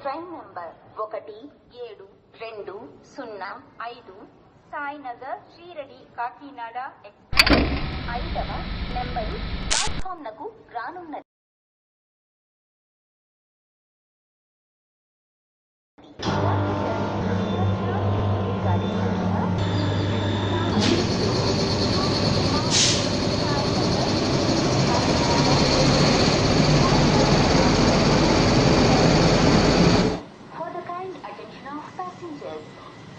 Train number 1720 Sainagar Shirdi Kakinada express 5వ number ప్లాట్ఫామ్నకు రానున్నది.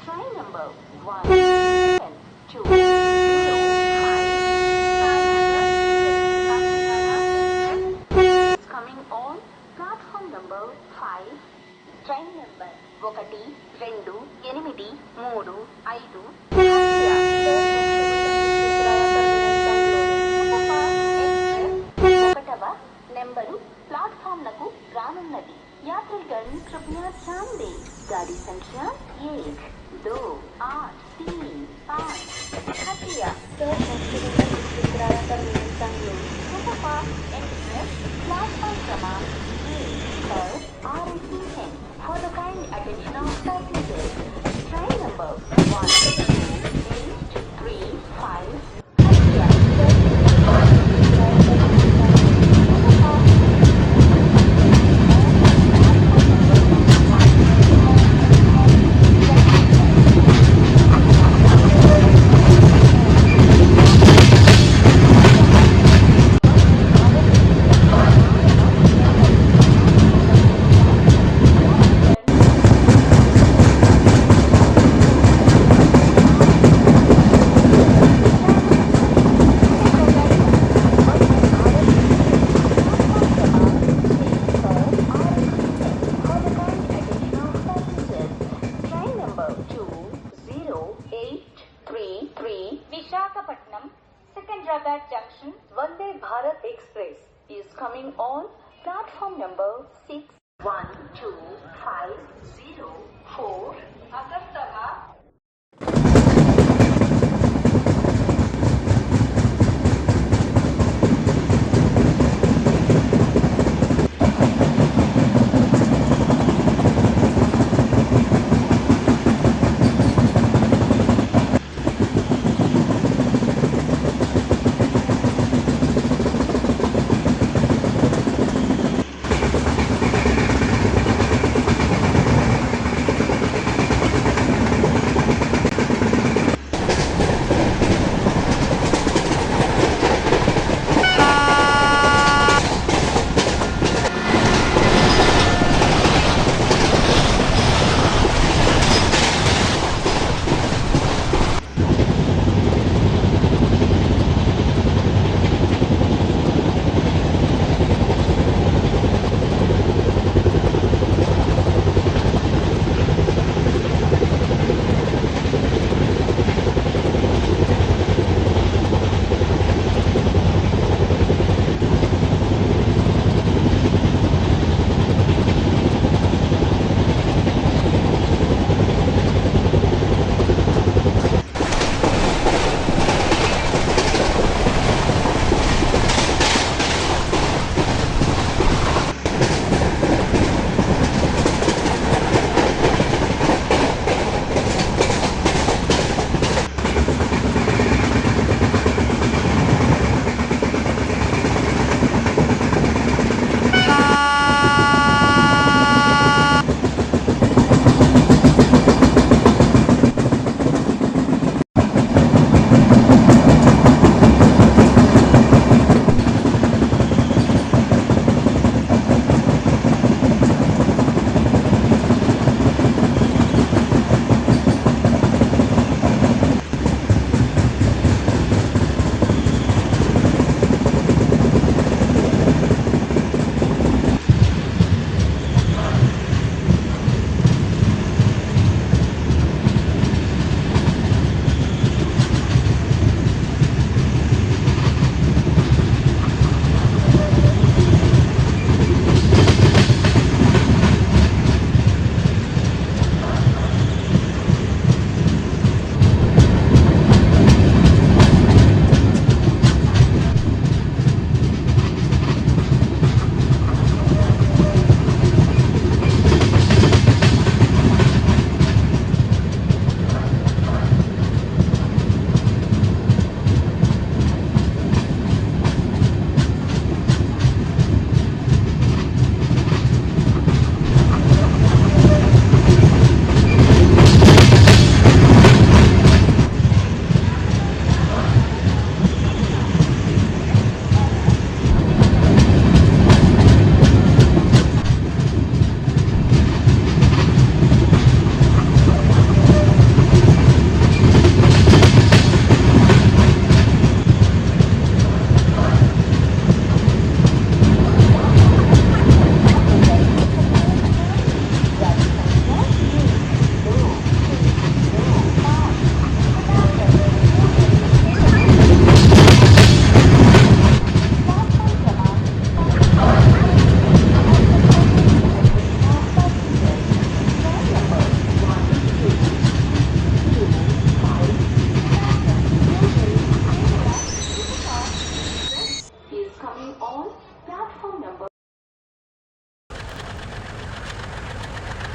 Train number 17205 is coming on platform number 5. Train number 128335 ఒకటవ number platform నకు రానున్నది. यात्रीगण कृपया ध्यान दें, गाड़ी संख्या 1, 2, 8, 3, 5 खटिया एक्सप्रेस प्लेटफॉर्म क्रमांक 1 पर आ रही है. For the kind attention of passengers, train number 12835 खटिया Visakhapatnam Secunderabad Junction Vande Bharat Express is coming on platform number 6. 12504 Agartala. Platform number